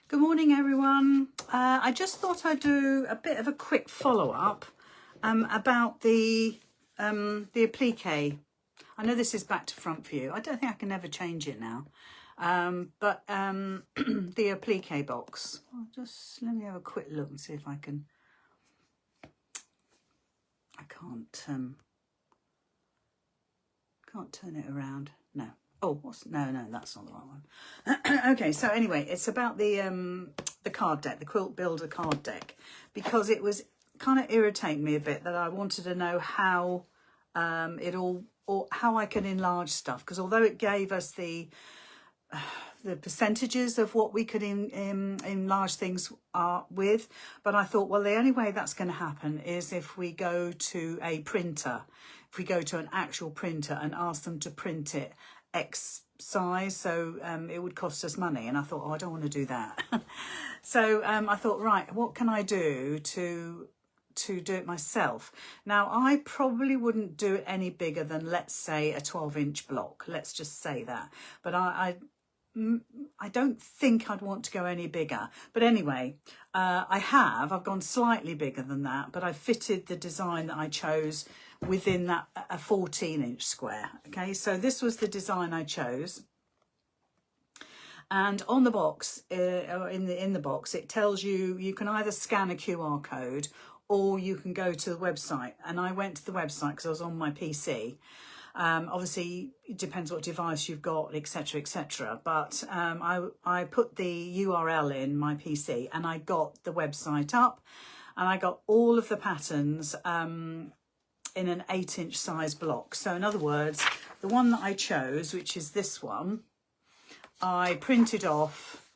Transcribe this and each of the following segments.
Good morning, everyone. I just thought I'd do a bit of a quick follow-up about the applique. I know this is back to front view. I don't think I can ever change it now. But the applique box. Let me have a quick look and see if I can. I can't turn it around. No. Oh, no, that's not the right one. Okay, so anyway, it's about the card deck, the Quilt Builder card deck, because it was kind of irritating me a bit that I wanted to know how how I can enlarge stuff, because although it gave us the percentages of what we could enlarge things with, but I thought, well, the only way that's going to happen is if we go to a printer, if we go to an actual printer and ask them to print it X size, so it would cost us money. And I thought, oh, I don't want to do that. So I thought, right, what can I do to do it myself? Now, I probably wouldn't do it any bigger than, let's say, a 12-inch block. Let's just say that. But I don't think I'd want to go any bigger. But anyway, I've gone slightly bigger than that, but I fitted the design that I chose within that a 14-inch square. Okay, so this was the design I chose. And on the box, or in the box, it tells you can either scan a QR code or you can go to the website. And I went to the website because I was on my PC. Obviously, it depends what device you've got, etc., etc. But I put the URL in my PC and I got the website up, and I got all of the patterns in an 8-inch size block. So in other words, the one that I chose, which is this one, I printed off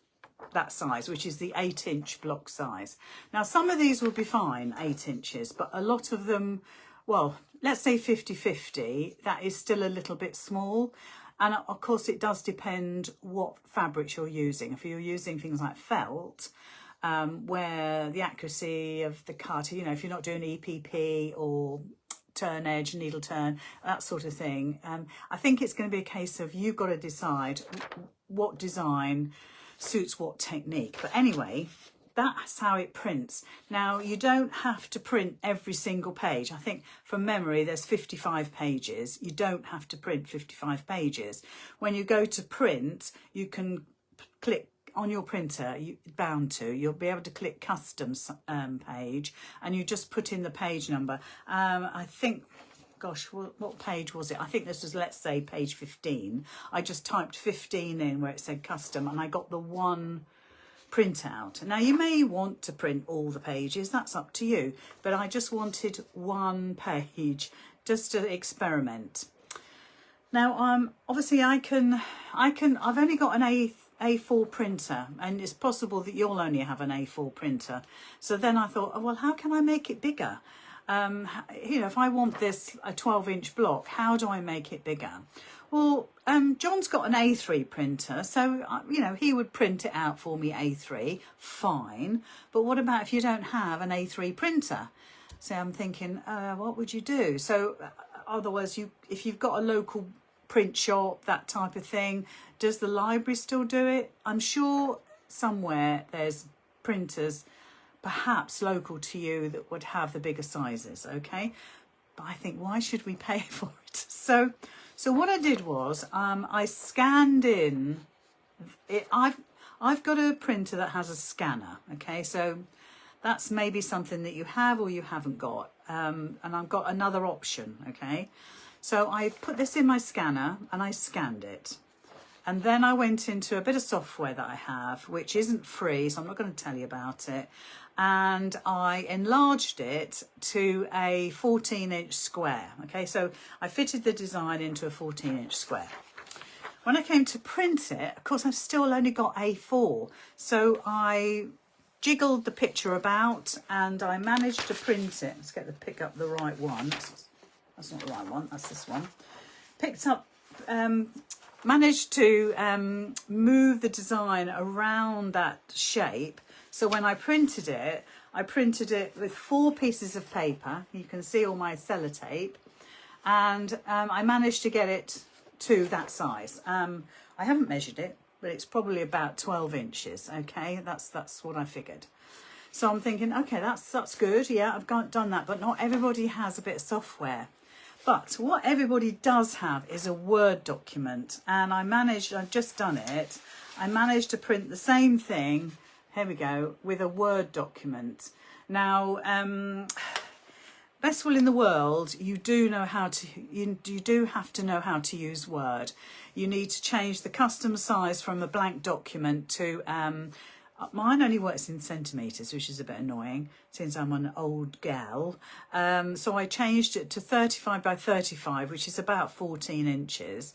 that size, which is the 8-inch block size. Now, some of these will be fine, 8 inches, but a lot of them, well, let's say 50-50, that is still a little bit small. And of course, it does depend what fabrics you're using. If you're using things like felt, where the accuracy of the cut, if you're not doing EPP or turn edge, needle turn, that sort of thing, I think it's going to be a case of you've got to decide what design suits what technique. But anyway, that's how it prints. Now, you don't have to print every single page. I think from memory there's 55 pages. You don't have to print 55 pages. When you go to print, you can click on your printer, you'll be able to click custom page, and you just put in the page number. I think, gosh, what page was it? I think this was, let's say, page 15. I just typed 15 in where it said custom, and I got the one printout. Now, you may want to print all the pages, that's up to you, but I just wanted one page just to experiment. Now, obviously I've only got an A4 printer, and it's possible that you'll only have an A4 printer. So then I thought, oh, well, how can I make it bigger? If I want this a 12-inch block, how do I make it bigger? Well, John's got an A3 printer, so, he would print it out for me, A3, fine. But what about if you don't have an A3 printer? So I'm thinking, what would you do? So otherwise, if you've got a local print shop, that type of thing, does the library still do it? I'm sure somewhere there's printers perhaps local to you that would have the bigger sizes, okay? But I think, why should we pay for it? So what I did was I scanned in it. I've got a printer that has a scanner, okay? So that's maybe something that you have or you haven't got, and I've got another option, okay? So I put this in my scanner and I scanned it. And then I went into a bit of software that I have, which isn't free, so I'm not going to tell you about it. And I enlarged it to a 14-inch square. Okay, so I fitted the design into a 14-inch square. When I came to print it, of course, I've still only got A4. So I jiggled the picture about and I managed to print it. Let's pick up the right one. That's not the right one, that's this one. Picked up, managed to move the design around that shape. So when I printed it with 4 pieces of paper. You can see all my sellotape. And I managed to get it to that size. I haven't measured it. but it's probably about 12 inches. Okay, that's what I figured. So I'm thinking, okay, that's good. Yeah, I've done that, but not everybody has a bit of software. But what everybody does have is a Word document, and I've just done it. I managed to print the same thing, here we go, with a Word document. Now, best will in the world, you do have to know how to use Word. You need to change the custom size from a blank document to, mine only works in centimetres, which is a bit annoying since I'm an old gal. So I changed it to 35 by 35, which is about 14 inches.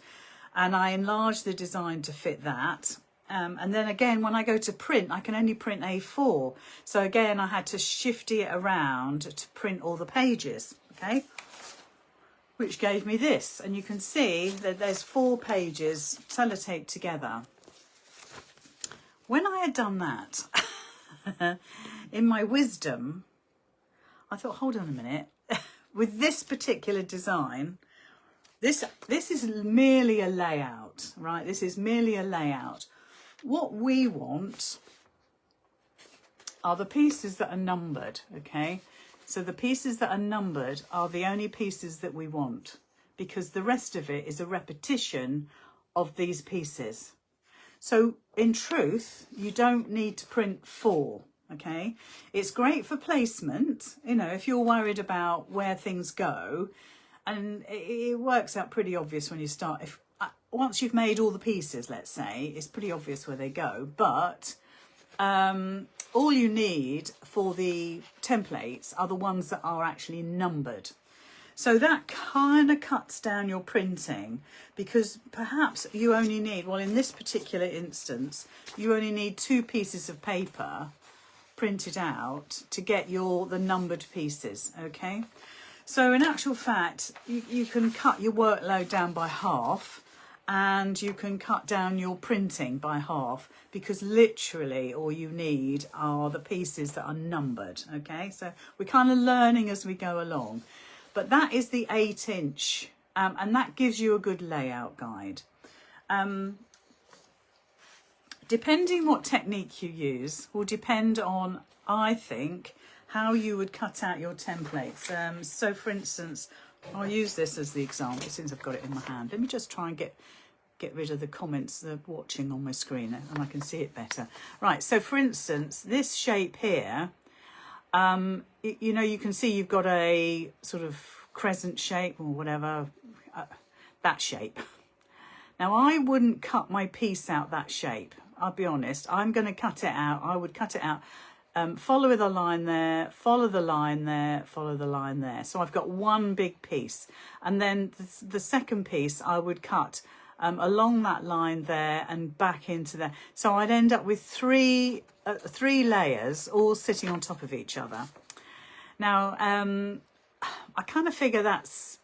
And I enlarged the design to fit that. And then again, when I go to print, I can only print A4. So again, I had to shifty it around to print all the pages, okay? Which gave me this. And you can see that there's 4 pages sellotaped together. When I had done that, in my wisdom, I thought, hold on a minute. With this particular design, this is merely a layout, right? This is merely a layout. What we want are the pieces that are numbered, okay? So the pieces that are numbered are the only pieces that we want, because the rest of it is a repetition of these pieces. So in truth, you don't need to print 4, okay? It's great for placement, you know, if you're worried about where things go, and it works out pretty obvious when you start. Once you've made all the pieces, let's say, it's pretty obvious where they go. But all you need for the templates are the ones that are actually numbered. So that kind of cuts down your printing, because perhaps you only need, well, in this particular instance, you only need 2 pieces of paper printed out to get the numbered pieces, okay? So in actual fact, you can cut your workload down by half, and you can cut down your printing by half, because literally all you need are the pieces that are numbered, okay? So we're kind of learning as we go along. But that is the 8-inch, and that gives you a good layout guide. Depending what technique you use will depend on, I think, how you would cut out your templates. So for instance, I'll use this as the example since I've got it in my hand. Let me just try and get rid of the comments that are watching on my screen, and I can see it better. Right, so for instance, this shape here, you know, you can see you've got a sort of crescent shape or whatever, that shape. Now, I wouldn't cut my piece out that shape. I'll be honest. I'm going to cut it out. I would cut it out. Follow the line there, follow the line there, follow the line there. So I've got one big piece. And then the second piece I would cut along that line there and back into there. So I'd end up with three layers all sitting on top of each other. Now, I kind of figure that's,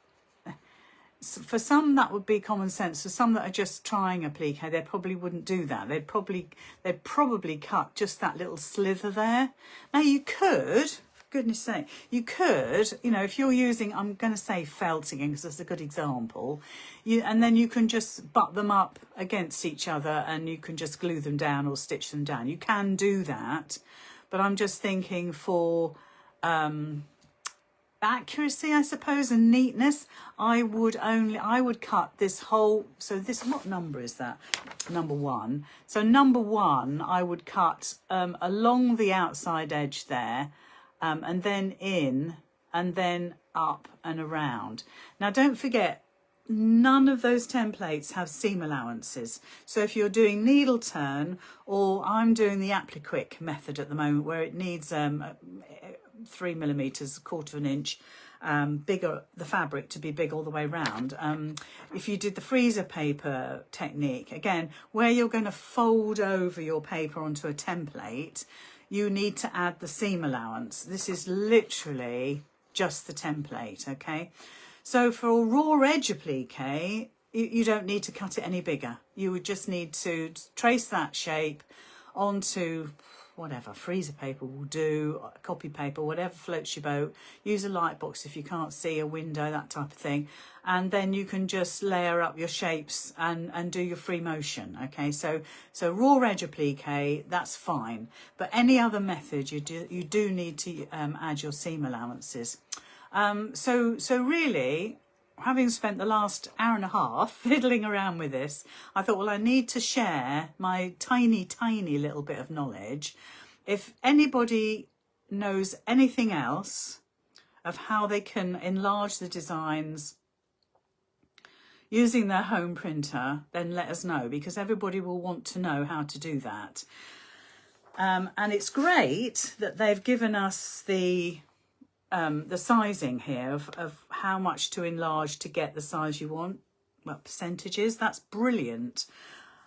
for some that would be common sense. For some that are just trying applique, they probably wouldn't do that. They'd probably cut just that little slither there. Now you could, for goodness sake, you could, you know, if you're using, I'm going to say felt again because that's a good example, and then you can just butt them up against each other and you can just glue them down or stitch them down. You can do that, but I'm just thinking for accuracy, I suppose, and neatness, I would cut this whole, so this, what number is that? Number 1. So number 1, I would cut along the outside edge there, and then in, and then up and around. Now don't forget, none of those templates have seam allowances. So if you're doing needle turn, or I'm doing the Applique method at the moment where it needs 3 millimeters, 1/4 of an inch bigger, the fabric to be big all the way round. If you did the freezer paper technique, again, where you're going to fold over your paper onto a template, you need to add the seam allowance. This is literally just the template, okay? So for a raw edge applique, you don't need to cut it any bigger. You would just need to trace that shape onto, whatever, freezer paper will do, copy paper, whatever floats your boat. Use a light box if you can't see a window, that type of thing. And then you can just layer up your shapes and do your free motion. Okay, so raw edge applique, that's fine. But any other method, you do need to add your seam allowances. So really, having spent the last hour and a half fiddling around with this, I thought, well, I need to share my tiny little bit of knowledge. If anybody knows anything else of how they can enlarge the designs using their home printer, then let us know, because everybody will want to know how to do that. And it's great that they've given us the sizing here of how much to enlarge to get the size you want. Well, percentages, that's brilliant.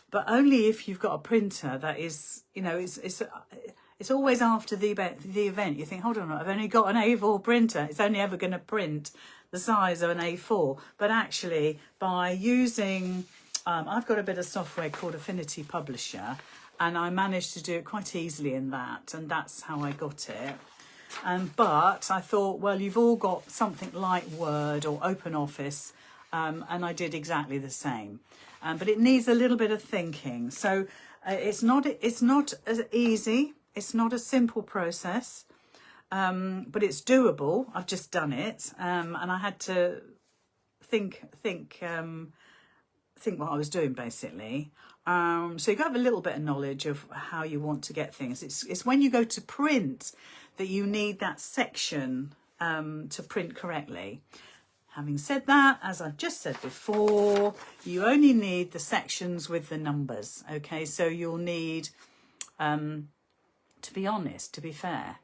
But only if you've got a printer that is, you know, it's always after the event. You think, hold on, I've only got an A4 printer. It's only ever going to print the size of an A4. But actually, by using, I've got a bit of software called Affinity Publisher, and I managed to do it quite easily in that, and that's how I got it. But I thought, well, you've all got something like Word or OpenOffice, and I did exactly the same. But it needs a little bit of thinking. So it's not as easy. It's not a simple process, but it's doable. I've just done it, and I had to think what I was doing, basically. So you have a little bit of knowledge of how you want to get things. It's when you go to print that you need that section to print correctly. Having said that, as I've just said before, you only need the sections with the numbers. Okay, so you'll need, to be honest, to be fair,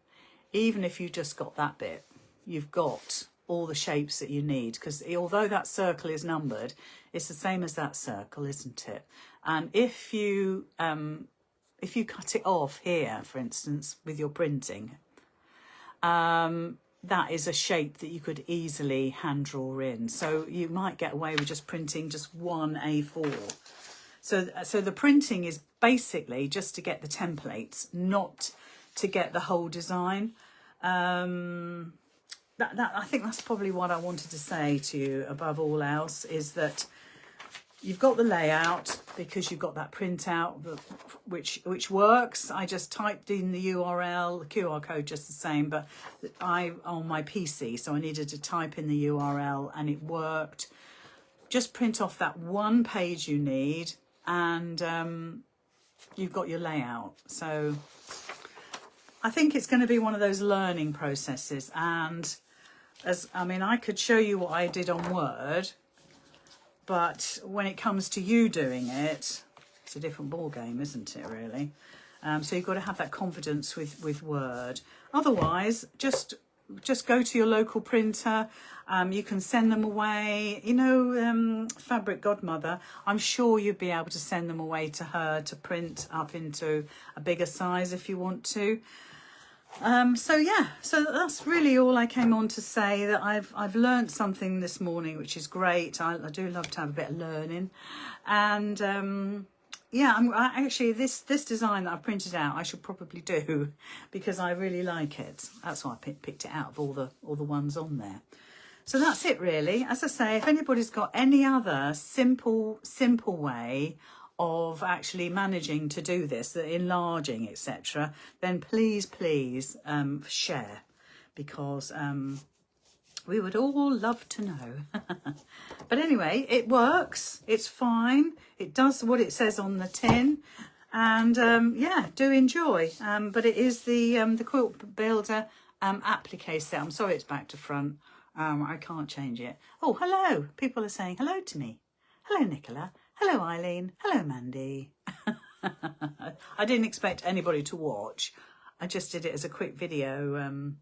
even if you just got that bit, you've got all the shapes that you need, because although that circle is numbered, it's the same as that circle, isn't it? And if you cut it off here, for instance, with your printing, that is a shape that you could easily hand draw in. So you might get away with just printing just one A4. So the printing is basically just to get the templates, not to get the whole design. I think that's probably what I wanted to say to you above all else, is that you've got the layout because you've got that printout which works. I just typed in the URL, the QR code just the same, but I on my PC, so I needed to type in the URL and it worked. Just print off that one page you need and you've got your layout. So I think it's going to be one of those learning processes, and I could show you what I did on Word, but when it comes to you doing it, it's a different ball game, isn't it, really? So you've got to have that confidence with Word. Otherwise, just go to your local printer. You can send them away. You know, Fabric Godmother, I'm sure you'd be able to send them away to her to print up into a bigger size if you want to. So that's really all I came on to say. That I've learned something this morning, which is great. I do love to have a bit of learning, and actually this design that I printed out I should probably do because I really like it. That's why I picked it out of all the ones on there. So that's it really. As I say, if anybody's got any other simple way of actually managing to do this, the enlarging, etc., then please share, because we would all love to know. But anyway, it works, it's fine, it does what it says on the tin, and do enjoy. But it is the Quilt Builder applique set. I'm sorry it's back to front. I can't change it. Oh, hello, people are saying hello to me. Hello, Nicola. Hello, Eileen. Hello, Mandy. I didn't expect anybody to watch. I just did it as a quick video,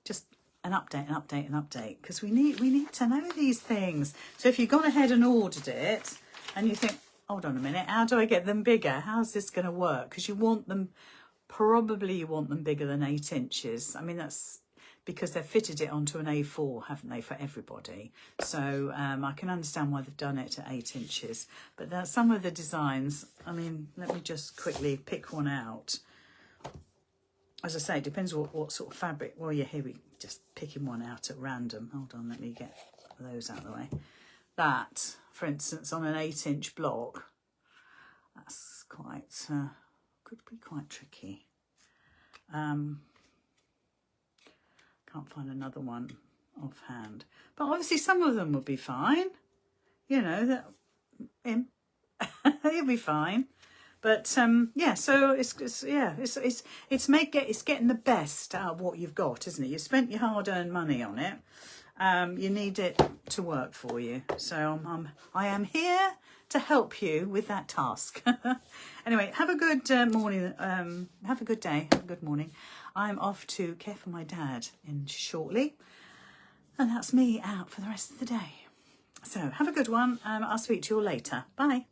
just an update, because we need to know these things. So if you've gone ahead and ordered it and you think, hold on a minute, how do I get them bigger? How's this going to work? Because you want them bigger than 8 inches. I mean, that's because they've fitted it onto an A4, haven't they, for everybody? So I can understand why they've done it at 8 inches. But some of the designs, I mean, let me just quickly pick one out. as I say, it depends what sort of fabric. Well, yeah, here we just picking one out at random. Hold on, let me get those out of the way. That, for instance, on an 8-inch block, that's quite, could be quite tricky. Can't find another one offhand. But obviously some of them would be fine. You know, that it'll be fine. But yeah, so it's getting the best out of what you've got, isn't it? You spent your hard-earned money on it. You need it to work for you. So I am here to help you with that task. Anyway, have a good morning. Have a good day. Have a good morning. I'm off to care for my dad shortly, and that's me out for the rest of the day. So have a good one. I'll speak to you all later. Bye.